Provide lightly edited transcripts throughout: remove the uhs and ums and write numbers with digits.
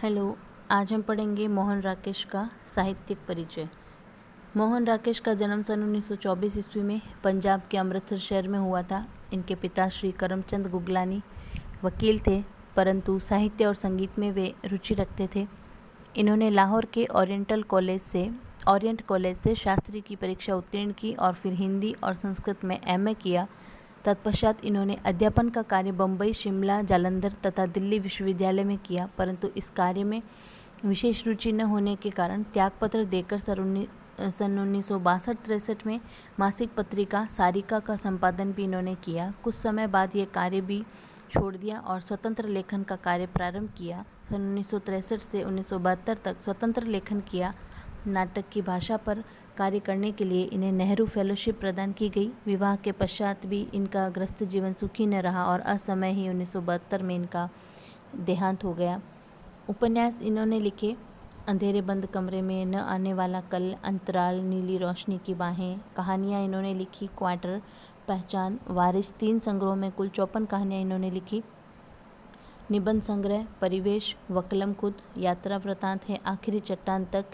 Hello. आज हम पढ़ेंगे मोहन राकेश का साहित्यिक परिचय। मोहन राकेश का जन्म सन 1924 ईस्वी में पंजाब के अमृतसर शहर में हुआ था। इनके पिता श्री करमचंद गुगलानी वकील थे, परंतु साहित्य और संगीत में वे रुचि रखते थे। इन्होंने लाहौर के ओरिएंट कॉलेज से शास्त्री की परीक्षा उत्तीर्ण की और फिर हिंदी और संस्कृत में एमए किया। तत्पश्चात इन्होंने अध्यापन का कार्य बम्बई, शिमला, जालंधर तथा दिल्ली विश्वविद्यालय में किया, परंतु इस कार्य में विशेष रुचि न होने के कारण त्यागपत्र देकर सन 1962-63 में मासिक पत्रिका सारिका का संपादन भी इन्होंने किया। कुछ समय बाद ये कार्य भी छोड़ दिया और स्वतंत्र लेखन का कार्य प्रारंभ किया। सन 1963 से 1972 तक स्वतंत्र लेखन किया। नाटक की भाषा पर कार्य करने के लिए इन्हें नेहरू फेलोशिप प्रदान की गई। विवाह के पश्चात भी इनका गृहस्थ जीवन सुखी न रहा और असमय ही 1972 में इनका देहांत हो गया। उपन्यास इन्होंने लिखे अंधेरे बंद कमरे में, न आने वाला कल, अंतराल, नीली रोशनी की बाहें। कहानियाँ इन्होंने लिखी क्वार्टर, पहचान, वारिस। 3 संग्रहों में कुल 54 कहानियाँ इन्होंने लिखी। निबंध संग्रह परिवेश, वक्लम खुद, यात्रा वृतांत है, आखिरी चट्टान तक,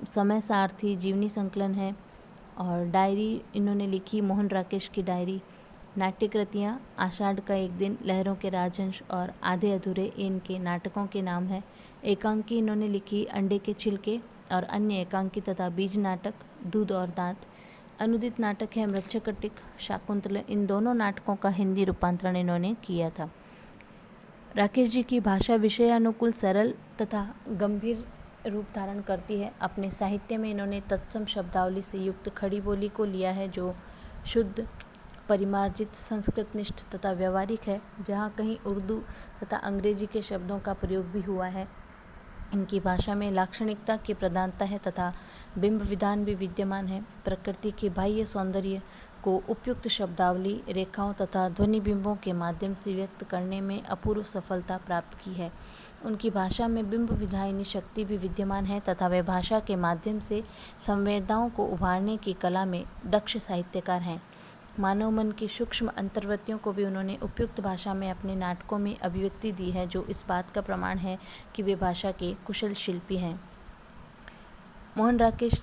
समय सारथी, जीवनी संकलन है और डायरी इन्होंने लिखी मोहन राकेश की डायरी। नाट्य कृतियाँ आषाढ़ का एक दिन, लहरों के राजहंस और आधे अधूरे इनके नाटकों के नाम हैं। एकांकी इन्होंने लिखी अंडे के छिलके और अन्य एकांकी तथा बीज नाटक, दूध और दांत। अनुदित नाटक है मृच्छकटिक, शाकुंतल। इन दोनों नाटकों का हिंदी रूपांतरण इन्होंने किया था। राकेश जी की भाषा विषयानुकूल, सरल तथा गंभीर रूप धारण करती है। अपने साहित्य में इन्होंने तत्सम शब्दावली से युक्त खड़ी बोली को लिया है, जो शुद्ध, परिमार्जित, संस्कृतनिष्ठ तथा व्यवहारिक है, जहाँ कहीं उर्दू तथा अंग्रेजी के शब्दों का प्रयोग भी हुआ है। इनकी भाषा में लाक्षणिकता की प्रधानता है तथा बिंब विधान भी विद्यमान है। प्रकृति के बाह्य सौंदर्य को उपयुक्त शब्दावली, रेखाओं तथा ध्वनि बिंबों के माध्यम से व्यक्त करने में अपूर्व सफलता प्राप्त की है। उनकी भाषा में बिंब विधायिनी शक्ति भी विद्यमान है तथा वे भाषा के माध्यम से संवेदनाओं को उभारने की कला में दक्ष साहित्यकार हैं। मानव मन की सूक्ष्म अंतर्वृत्तियों को भी उन्होंने उपयुक्त भाषा में अपने नाटकों में अभिव्यक्ति दी है, जो इस बात का प्रमाण है कि वे भाषा के कुशल शिल्पी हैं। मोहन राकेश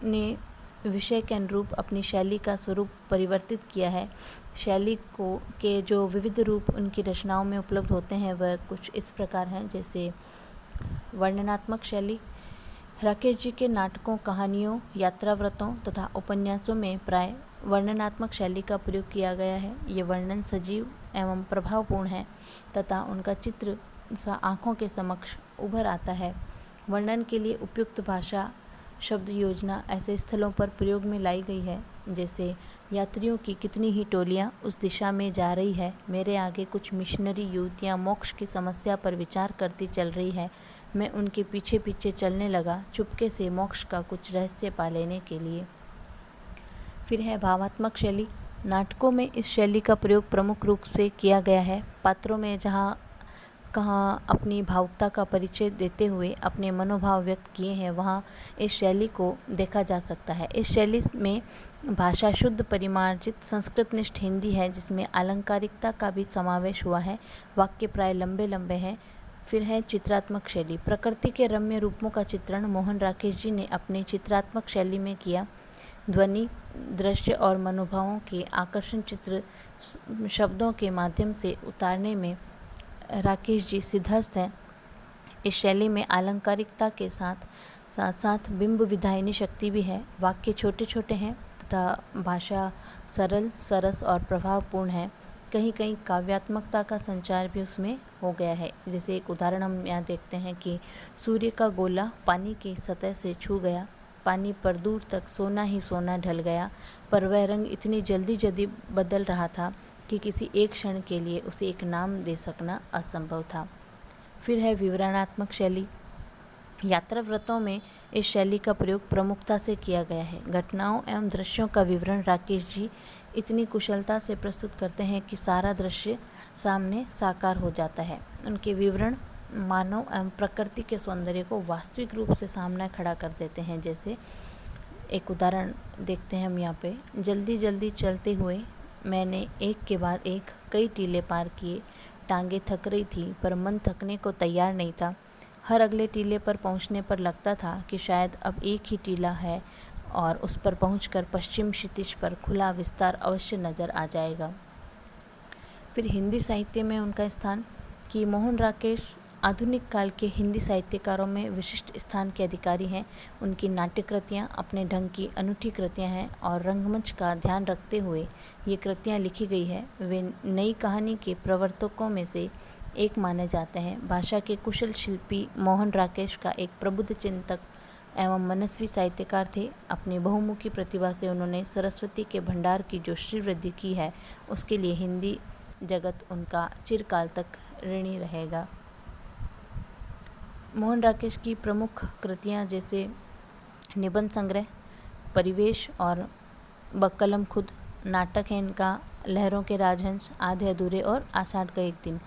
ने विषय के अनुरूप अपनी शैली का स्वरूप परिवर्तित किया है। शैली को के जो विविध रूप उनकी रचनाओं में उपलब्ध होते हैं वह कुछ इस प्रकार हैं, जैसे वर्णनात्मक शैली। राकेश जी के नाटकों, कहानियों, यात्राव्रतों तथा उपन्यासों में प्राय वर्णनात्मक शैली का प्रयोग किया गया है। ये वर्णन सजीव एवं प्रभावपूर्ण है तथा उनका चित्र सा आँखों के समक्ष उभर आता है। वर्णन के लिए उपयुक्त भाषा, शब्द योजना ऐसे स्थलों पर प्रयोग में लाई गई है, जैसे यात्रियों की कितनी ही टोलियाँ उस दिशा में जा रही है, मेरे आगे कुछ मिशनरी युवतियाँ मोक्ष की समस्या पर विचार करती चल रही है, मैं उनके पीछे पीछे चलने लगा चुपके से मोक्ष का कुछ रहस्य पा लेने के लिए। फिर है भावात्मक शैली। नाटकों में इस शैली का प्रयोग प्रमुख रूप से किया गया है। पात्रों में जहाँ कहाँ अपनी भावुकता का परिचय देते हुए अपने मनोभाव व्यक्त किए हैं, वहाँ इस शैली को देखा जा सकता है। इस शैली में भाषा शुद्ध, परिमार्जित, संस्कृतनिष्ठ हिंदी है, जिसमें अलंकारिकता का भी समावेश हुआ है। वाक्य प्राय लंबे लंबे हैं। फिर है चित्रात्मक शैली। प्रकृति के रम्य रूपों का चित्रण मोहन राकेश जी ने अपनी चित्रात्मक शैली में किया। ध्वनि, दृश्य और मनोभावों के आकर्षण चित्र शब्दों के माध्यम से उतारने में राकेश जी सिद्धहस्त हैं। इस शैली में अलंकारिकता के साथ साथ बिंब विधायिनी शक्ति भी है। वाक्य छोटे छोटे हैं तथा भाषा सरल, सरस और प्रभावपूर्ण है। कहीं कहीं काव्यात्मकता का संचार भी उसमें हो गया है। जैसे एक उदाहरण हम यहाँ देखते हैं कि सूर्य का गोला पानी की सतह से छू गया, पानी पर दूर तक सोना ही सोना ढल गया, पर वह रंग इतनी जल्दी जल्दी बदल रहा था कि किसी एक क्षण के लिए उसे एक नाम दे सकना असंभव था। फिर है विवरणात्मक शैली। यात्राव्रतों में इस शैली का प्रयोग प्रमुखता से किया गया है। घटनाओं एवं दृश्यों का विवरण राकेश जी इतनी कुशलता से प्रस्तुत करते हैं कि सारा दृश्य सामने साकार हो जाता है। उनके विवरण मानव एवं प्रकृति के सौंदर्य को वास्तविक रूप से सामने खड़ा कर देते हैं। जैसे एक उदाहरण देखते हैं हम यहाँ पे। जल्दी जल्दी चलते हुए मैंने एक के बाद एक कई टीले पार किए, टांगें थक रही थी पर मन थकने को तैयार नहीं था। हर अगले टीले पर पहुंचने पर लगता था कि शायद अब एक ही टीला है और उस पर पहुंचकर पश्चिम क्षितिज पर खुला विस्तार अवश्य नज़र आ जाएगा। फिर हिंदी साहित्य में उनका स्थान कि मोहन राकेश आधुनिक काल के हिंदी साहित्यकारों में विशिष्ट स्थान के अधिकारी हैं। उनकी नाट्य कृतियाँ अपने ढंग की अनूठी कृतियाँ हैं और रंगमंच का ध्यान रखते हुए ये कृतियाँ लिखी गई है। वे नई कहानी के प्रवर्तकों में से एक माने जाते हैं। भाषा के कुशल शिल्पी मोहन राकेश का एक प्रबुद्ध चिंतक एवं मनस्वी साहित्यकार थे। अपनी बहुमुखी प्रतिभा से उन्होंने सरस्वती के भंडार की जो श्रीवृद्धि की है उसके लिए हिंदी जगत उनका चिरकाल तक ऋणी रहेगा। मोहन राकेश की प्रमुख कृतियाँ जैसे निबंध संग्रह, परिवेश और बक्कलम खुद, नाटक है इनका लहरों के राजहंस, आधे अधूरे और आषाढ़ का एक दिन,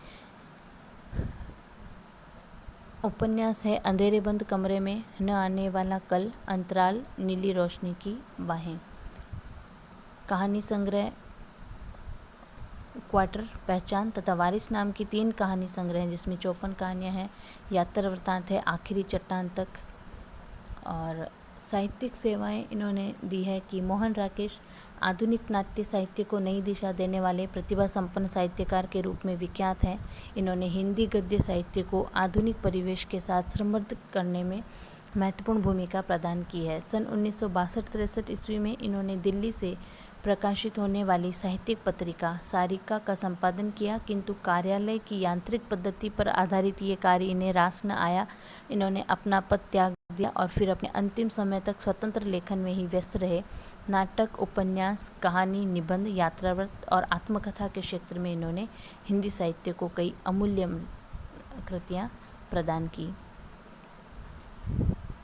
उपन्यास है अंधेरे बंद कमरे में, न आने वाला कल, अंतराल, नीली रोशनी की बाहें, कहानी संग्रह क्वार्टर, पहचान तथा वारिस नाम की 3 कहानी संग्रह हैं जिसमें 54 कहानियाँ हैं। यात्रा वृत्तांत है आखिरी चट्टान तक। और साहित्यिक सेवाएं इन्होंने दी है कि मोहन राकेश आधुनिक नाट्य साहित्य को नई दिशा देने वाले प्रतिभा संपन्न साहित्यकार के रूप में विख्यात हैं। इन्होंने हिंदी गद्य साहित्य को आधुनिक परिवेश के साथ समृद्ध करने में महत्वपूर्ण भूमिका प्रदान की है। सन 1962-63 ईस्वी में इन्होंने दिल्ली से प्रकाशित होने वाली साहित्यिक पत्रिका सारिका का संपादन किया, किंतु कार्यालय की यांत्रिक पद्धति पर आधारित ये कार्य इन्हें रास न आया। इन्होंने अपना पद त्याग दिया और फिर अपने अंतिम समय तक स्वतंत्र लेखन में ही व्यस्त रहे। नाटक, उपन्यास, कहानी, निबंध, यात्रावृत्त और आत्मकथा के क्षेत्र में इन्होंने हिंदी साहित्य को कई अमूल्य कृतियाँ प्रदान की।